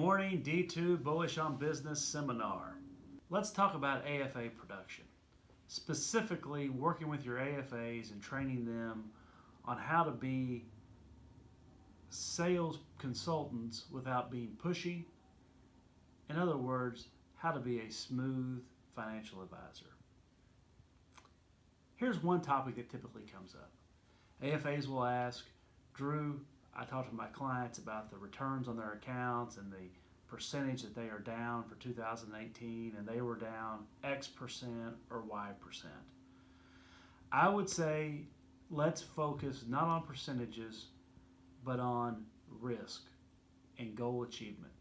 morning, D2 Bullish on Business seminar. Let's talk about AFA production. Specifically, working with your AFAs and training them on how to be sales consultants without being pushy. In other words, how to be a smooth financial advisor. Here's one topic that typically comes up. AFAs will ask, Drew, I talked to my clients about the returns on their accounts and the percentage that they are down for 2018, and they were down X percent or Y percent. I would say let's focus not on percentages, but on risk and goal achievement.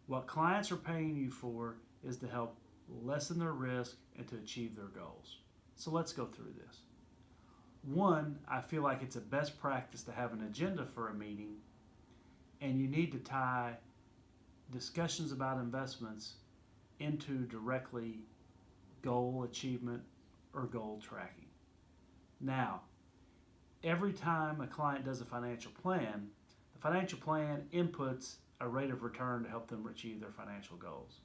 What clients are paying you for is to help lessen their risk and to achieve their goals. So let's go through this. One, I feel like it's a best practice to have an agenda for a meeting, and you need to tie discussions about investments into directly goal achievement or goal tracking. Now, every time a client does a financial plan, the financial plan inputs a rate of return to help them achieve their financial goals.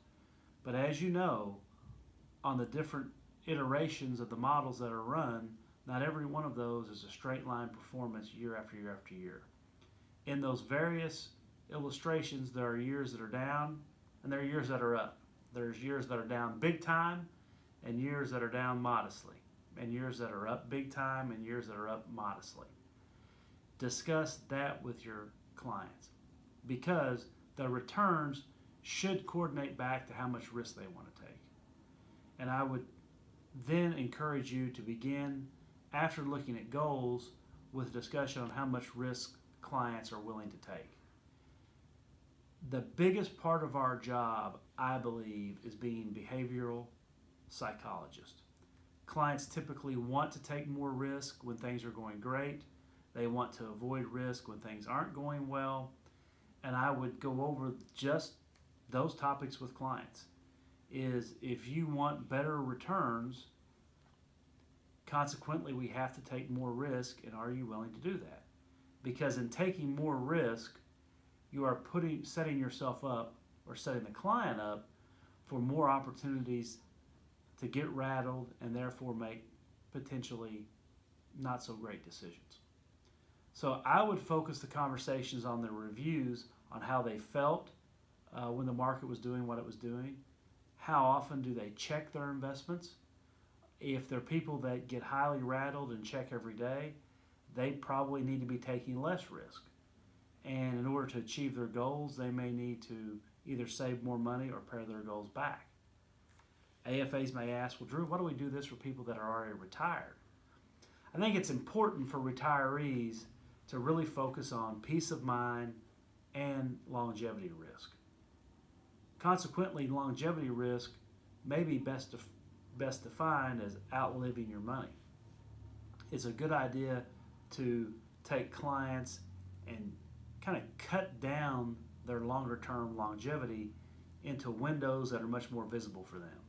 But as you know, on the different iterations of the models that are run, not every one of those is a straight line performance year after year after year. In those various illustrations, there are years that are down and there are years that are up. There's years that are down big time and years that are down modestly, and years that are up big time and years that are up modestly. Discuss that with your clients because the returns should coordinate back to how much risk they want to take. And I would then encourage you to begin, after looking at goals, with a discussion on how much risk clients are willing to take. The biggest part of our job, I believe, is being behavioral psychologists. Clients typically want to take more risk when things are going great. They want to avoid risk when things aren't going well. And I would go over just those topics with clients. Is if you want better returns, consequently, we have to take more risk, and are you willing to do that? Because in taking more risk, you are setting yourself up or setting the client up for more opportunities to get rattled and therefore make potentially not so great decisions. So I would focus the conversations on the reviews on how they felt when the market was doing what it was doing. How often do they check their investments? If they're people that get highly rattled and check every day, they probably need to be taking less risk. And in order to achieve their goals, they may need to either save more money or pare their goals back. AFAs may ask, well, Drew, why do we do this for people that are already retired? I think it's important for retirees to really focus on peace of mind and longevity risk. Consequently, longevity risk may be best defined as outliving your money. It's a good idea to take clients and kind of cut down their longer term longevity into windows that are much more visible for them.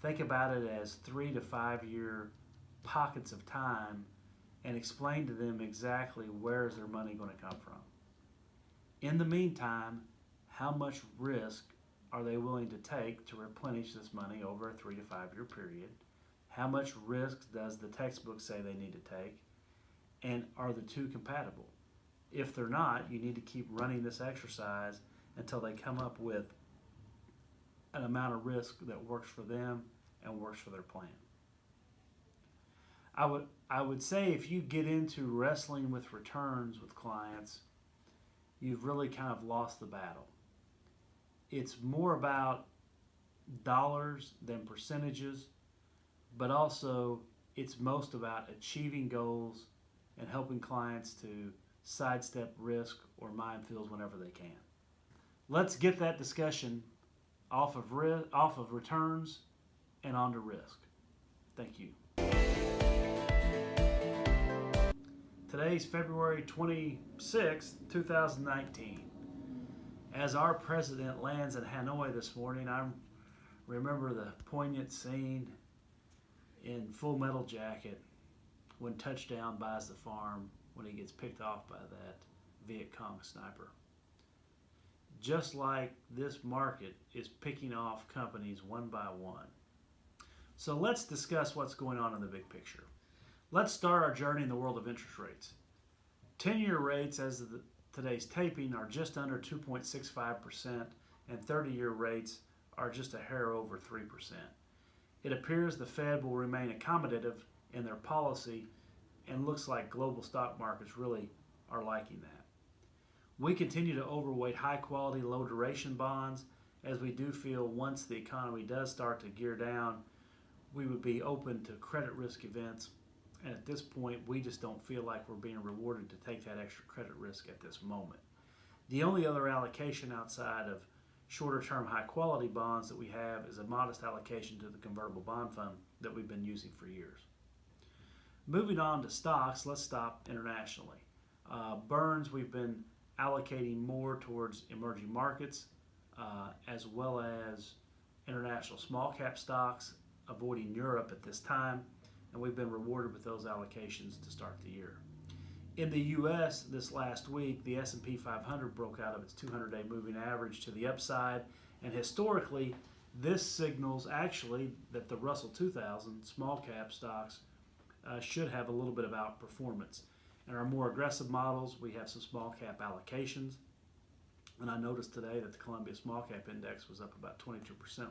Think about it as 3 to 5 year pockets of time and explain to them exactly where is their money going to come from. In the meantime, how much risk are they willing to take to replenish this money over a 3 to 5 year period? How much risk does the textbook say they need to take? And are the two compatible? If they're not, you need to keep running this exercise until they come up with an amount of risk that works for them and works for their plan. I would say if you get into wrestling with returns with clients, you've really kind of lost the battle. It's more about dollars than percentages, but also it's most about achieving goals and helping clients to sidestep risk or minefields whenever they can. Let's get that discussion off of returns and onto risk. Thank you. Today's February 26, 2019. As our president lands in Hanoi this morning, I remember the poignant scene in Full Metal Jacket when Touchdown buys the farm when he gets picked off by that Viet Cong sniper. just like this market is picking off companies one by one. So let's discuss what's going on in the big picture. Let's start our journey in the world of interest rates. 10-year rates as of today's taping are just under 2.65%, and 30-year rates are just a hair over 3%. It appears the Fed will remain accommodative in their policy, and looks like global stock markets really are liking that. We continue to overweight high quality, low duration bonds, as we do feel once the economy does start to gear down, we would be open to credit risk events. And at this point, we just don't feel like we're being rewarded to take that extra credit risk at this moment. The only other allocation outside of shorter term high quality bonds that we have is a modest allocation to the convertible bond fund that we've been using for years. Moving on to stocks, let's stop internationally. Burns, we've been allocating more towards emerging markets as well as international small cap stocks, avoiding Europe at this time, and we've been rewarded with those allocations to start the year. In the U.S. this last week, the S&P 500 broke out of its 200-day moving average to the upside, and historically, this signals actually that the Russell 2000 small cap stocks should have a little bit of outperformance. In our more aggressive models, we have some small cap allocations, and I noticed today that the Columbia Small Cap Index was up about 22%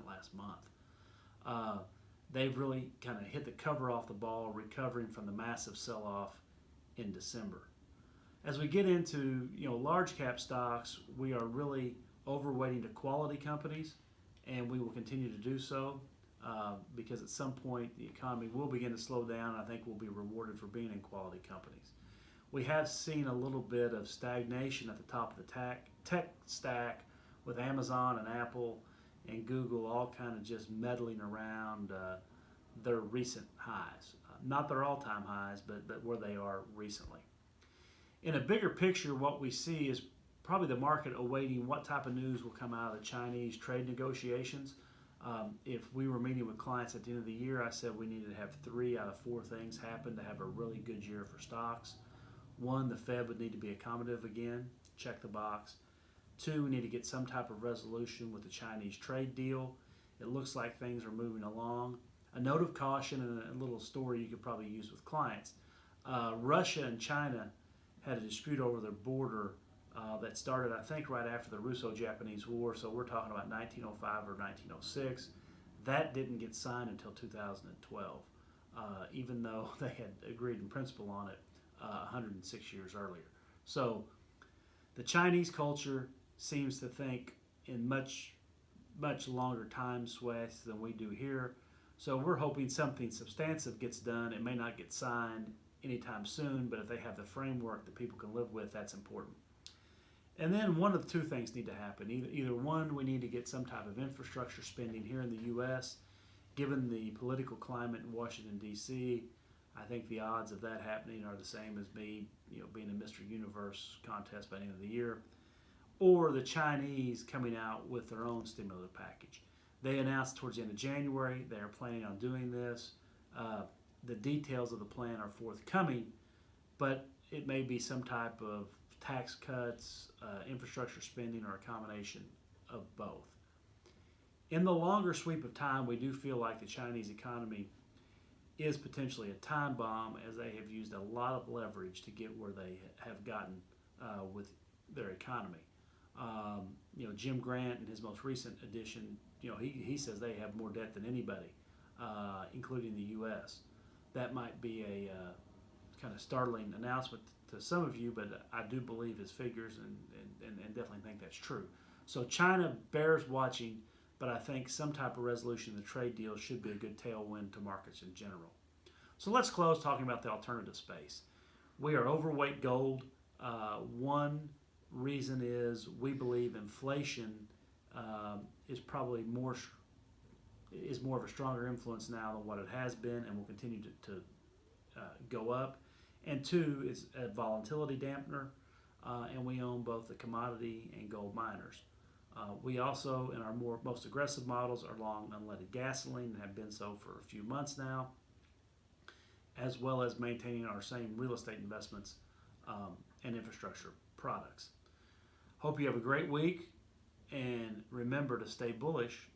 last month. They've really kind of hit the cover off the ball, recovering from the massive sell-off in December. As we get into large cap stocks, we are really overweighting to quality companies, and we will continue to do so because at some point the economy will begin to slow down. I think we'll be rewarded for being in quality companies. We have seen a little bit of stagnation at the top of the tech stack with Amazon and Apple and Google all kind of just meddling around their recent highs. Not their all-time highs, but where they are recently. In a bigger picture, what we see is probably the market awaiting what type of news will come out of the Chinese trade negotiations. If we were meeting with clients at the end of the year, I said we needed to have 3 out of 4 things happen to have a really good year for stocks. 1, the Fed would need to be accommodative again, check the box. 2, we need to get some type of resolution with the Chinese trade deal. It looks like things are moving along. A note of caution and a little story you could probably use with clients. Russia and China had a dispute over their border that started, I think, right after the Russo-Japanese War, so we're talking about 1905 or 1906. That didn't get signed until 2012, even though they had agreed in principle on it 106 years earlier. So the Chinese culture seems to think in much longer time swaths than we do here. So we're hoping something substantive gets done. It may not get signed anytime soon, but if they have the framework that people can live with, that's important. And then one of the 2 things need to happen. Either one, we need to get some type of infrastructure spending here in the U.S. Given the political climate in Washington, D.C., I think the odds of that happening are the same as me, being a Mr. Universe contest by the end of the year. Or the Chinese coming out with their own stimulus package. They announced towards the end of January they are planning on doing this. The details of the plan are forthcoming, but it may be some type of tax cuts, infrastructure spending, or a combination of both. In the longer sweep of time, we do feel like the Chinese economy is potentially a time bomb, as they have used a lot of leverage to get where they have gotten with their economy. Jim Grant, in his most recent edition, he says they have more debt than anybody, including the U.S. That might be a kind of startling announcement to some of you, but I do believe his figures and definitely think that's true. So China bears watching, but I think some type of resolution of the trade deal should be a good tailwind to markets in general. So let's close talking about the alternative space. We are overweight gold. One reason is we believe inflation is probably more of a stronger influence now than what it has been, and will continue to go up. And 2 is a volatility dampener, and we own both the commodity and gold miners. We also, in our most aggressive models, are long unleaded gasoline and have been so for a few months now, as well as maintaining our same real estate investments and infrastructure products. Hope you have a great week. and remember to stay bullish.